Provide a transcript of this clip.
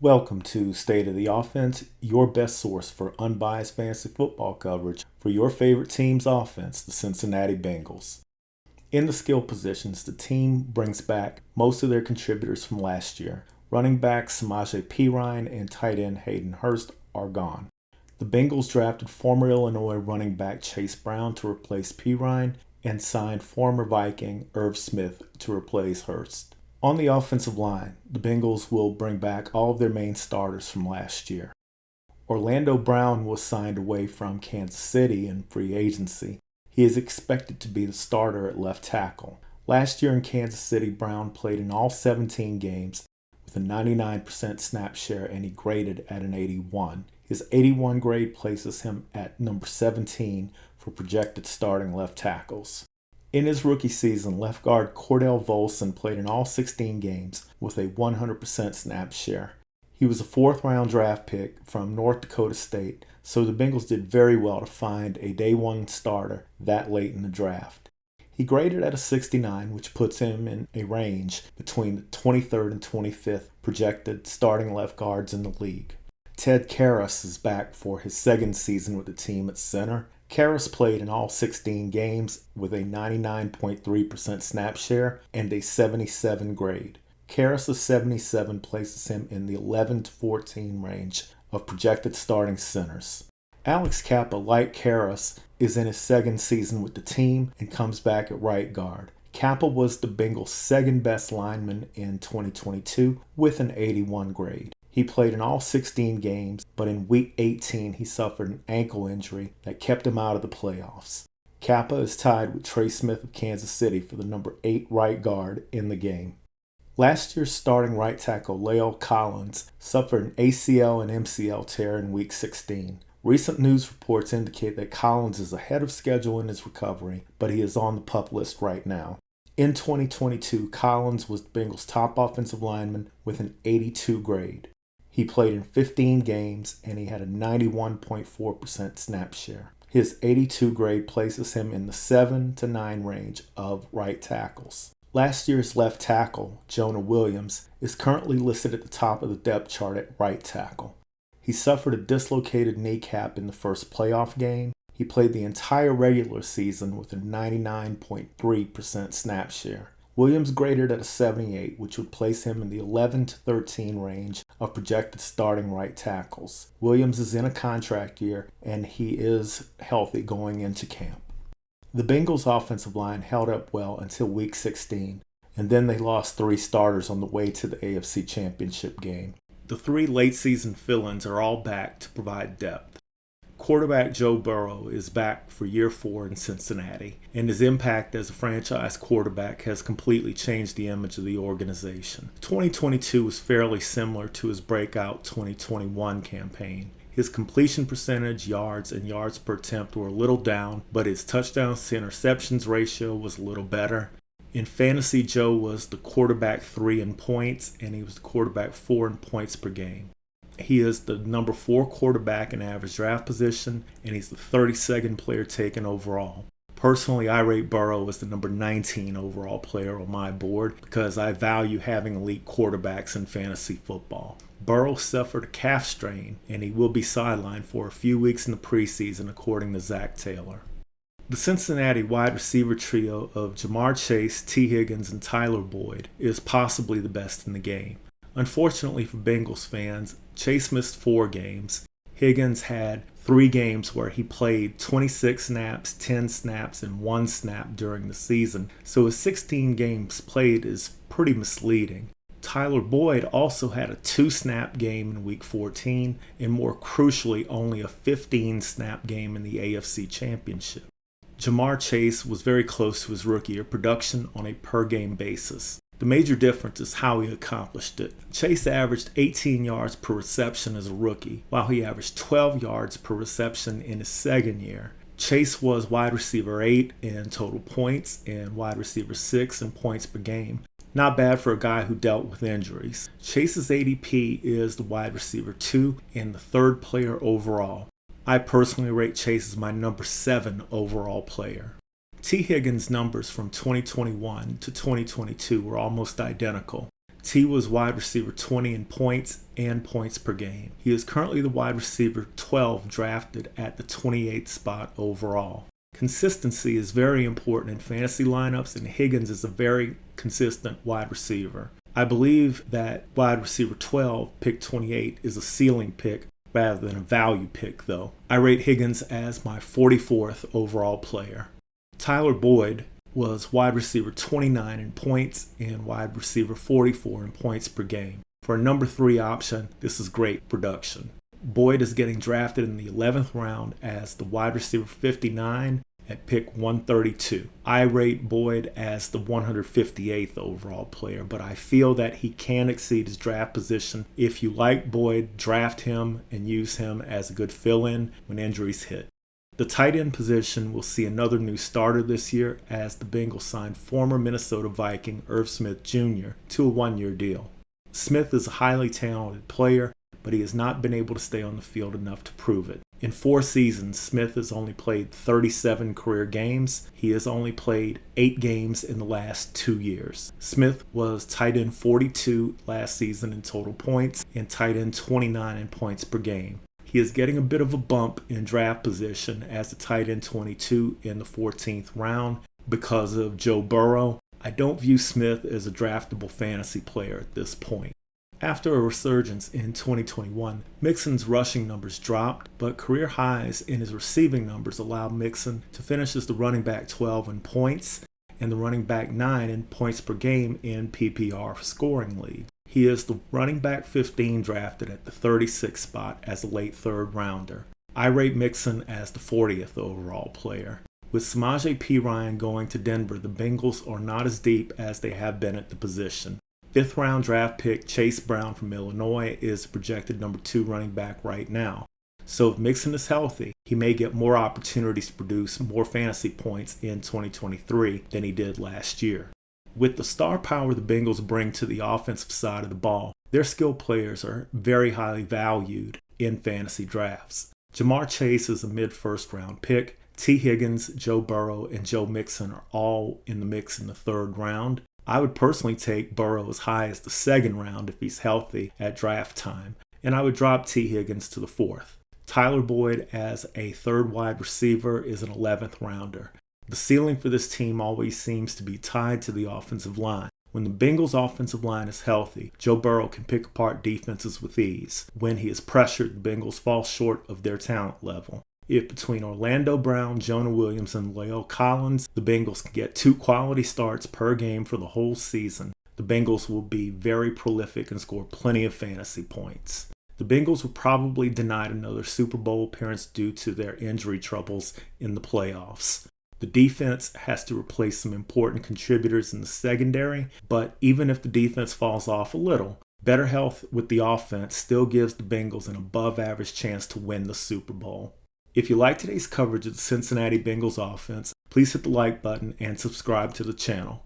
Welcome to State of the Offense, your best source for unbiased fantasy football coverage for your favorite team's offense, the Cincinnati Bengals. In the skill positions, the team brings back most of their contributors from last year. Running backs Samaje Perine and tight end Hayden Hurst are gone. The Bengals drafted former Illinois running back Chase Brown to replace Perine and signed former Viking Irv Smith to replace Hurst. On the offensive line, the Bengals will bring back all of their main starters from last year. Orlando Brown was signed away from Kansas City in free agency. He is expected to be the starter at left tackle. Last year in Kansas City, Brown played in all 17 games with a 99% snap share and he graded at an 81. His 81 grade places him at number 17 for projected starting left tackles. In his rookie season, left guard Cordell Volson played in all 16 games with a 100% snap share. He was a fourth-round draft pick from North Dakota State, so the Bengals did very well to find a day one starter that late in the draft. He graded at a 69, which puts him in a range between the 23rd and 25th projected starting left guards in the league. Ted Karras is back for his second season with the team at center. Karras played in all 16 games with a 99.3% snap share and a 77 grade. Karras' 77 places him in the 11 to 14 range of projected starting centers. Alex Kappa, like Karras, is in his second season with the team and comes back at right guard. Kappa was the Bengals' second best lineman in 2022 with an 81 grade. He played in all 16 games, but in Week 18 he suffered an ankle injury that kept him out of the playoffs. Kappa is tied with Trey Smith of Kansas City for the number 8 right guard in the game. Last year's starting right tackle La'el Collins suffered an ACL and MCL tear in Week 16. Recent news reports indicate that Collins is ahead of schedule in his recovery, but he is on the PUP list right now. In 2022, Collins was the Bengals' top offensive lineman with an 82 grade. He played in 15 games and he had a 91.4% snap share. His 82 grade places him in the 7 to 9 range of right tackles. Last year's left tackle, Jonah Williams, is currently listed at the top of the depth chart at right tackle. He suffered a dislocated kneecap in the first playoff game. He played the entire regular season with a 99.3% snap share. Williams graded at a 78, which would place him in the 11 to 13 range of projected starting right tackles. Williams is in a contract year, and he is healthy going into camp. The Bengals' offensive line held up well until Week 16, and then they lost 3 starters on the way to the AFC Championship game. The 3 late-season fill-ins are all back to provide depth. Quarterback Joe Burrow is back for year 4 in Cincinnati, and his impact as a franchise quarterback has completely changed the image of the organization. 2022 was fairly similar to his breakout 2021 campaign. His completion percentage, yards, and yards per attempt were a little down, but his touchdowns to interceptions ratio was a little better. In fantasy, Joe was the quarterback 3 in points, and he was the quarterback 4 in points per game. He is the number 4 quarterback in average draft position, and he's the 32nd player taken overall. Personally, I rate Burrow as the number 19 overall player on my board because I value having elite quarterbacks in fantasy football. Burrow suffered a calf strain, and he will be sidelined for a few weeks in the preseason, according to Zach Taylor. The Cincinnati wide receiver trio of Jamar Chase, T. Higgins, and Tyler Boyd is possibly the best in the game. Unfortunately for Bengals fans, Chase missed 4 games. Higgins had 3 games where he played 26 snaps, 10 snaps, and 1 snap during the season, so his 16 games played is pretty misleading. Tyler Boyd also had a 2-snap game in Week 14, and more crucially, only a 15-snap game in the AFC Championship. Jamar Chase was very close to his rookie year production on a per-game basis. The major difference is how he accomplished it. Chase averaged 18 yards per reception as a rookie, while he averaged 12 yards per reception in his second year. Chase was wide receiver 8 in total points and wide receiver 6 in points per game. Not bad for a guy who dealt with injuries. Chase's ADP is the wide receiver 2 and the 3rd player overall. I personally rate Chase as my number 7 overall player. T. Higgins' numbers from 2021 to 2022 were almost identical. T was wide receiver 20 in points and points per game. He is currently the wide receiver 12 drafted at the 28th spot overall. Consistency is very important in fantasy lineups, and Higgins is a very consistent wide receiver. I believe that wide receiver 12, pick 28, is a ceiling pick rather than a value pick, though. I rate Higgins as my 44th overall player. Tyler Boyd was wide receiver 29 in points and wide receiver 44 in points per game. For a number 3 option, this is great production. Boyd is getting drafted in the 11th round as the wide receiver 59 at pick 132. I rate Boyd as the 158th overall player, but I feel that he can exceed his draft position. If you like Boyd, draft him and use him as a good fill-in when injuries hit. The tight end position will see another new starter this year as the Bengals signed former Minnesota Viking Irv Smith Jr. to a 1-year deal. Smith is a highly talented player, but he has not been able to stay on the field enough to prove it. In 4 seasons, Smith has only played 37 career games. He has only played 8 games in the last 2 years. Smith was tight end 42 last season in total points and tight end 29 in points per game. He is getting a bit of a bump in draft position as a tight end 22 in the 14th round because of Joe Burrow. I don't view Smith as a draftable fantasy player at this point. After a resurgence in 2021, Mixon's rushing numbers dropped, but career highs in his receiving numbers allowed Mixon to finish as the running back 12 in points and the running back 9 in points per game in PPR scoring league. He is the running back 15 drafted at the 36th spot as a late 3rd rounder. I rate Mixon as the 40th overall player. With Samaje Perine going to Denver, the Bengals are not as deep as they have been at the position. 5th round draft pick Chase Brown from Illinois is projected number 2 running back right now. So if Mixon is healthy, he may get more opportunities to produce more fantasy points in 2023 than he did last year. With the star power the Bengals bring to the offensive side of the ball, their skilled players are very highly valued in fantasy drafts. Jamar Chase is a mid-first round pick. T. Higgins, Joe Burrow, and Joe Mixon are all in the mix in the 3rd round. I would personally take Burrow as high as the 2nd round if he's healthy at draft time, and I would drop T. Higgins to the 4th. Tyler Boyd as a 3rd wide receiver is an 11th rounder. The ceiling for this team always seems to be tied to the offensive line. When the Bengals' offensive line is healthy, Joe Burrow can pick apart defenses with ease. When he is pressured, the Bengals fall short of their talent level. If between Orlando Brown, Jonah Williams, and La'el Collins, the Bengals can get 2 quality starts per game for the whole season, the Bengals will be very prolific and score plenty of fantasy points. The Bengals were probably denied another Super Bowl appearance due to their injury troubles in the playoffs. The defense has to replace some important contributors in the secondary, but even if the defense falls off a little, better health with the offense still gives the Bengals an above-average chance to win the Super Bowl. If you like today's coverage of the Cincinnati Bengals offense, please hit the like button and subscribe to the channel.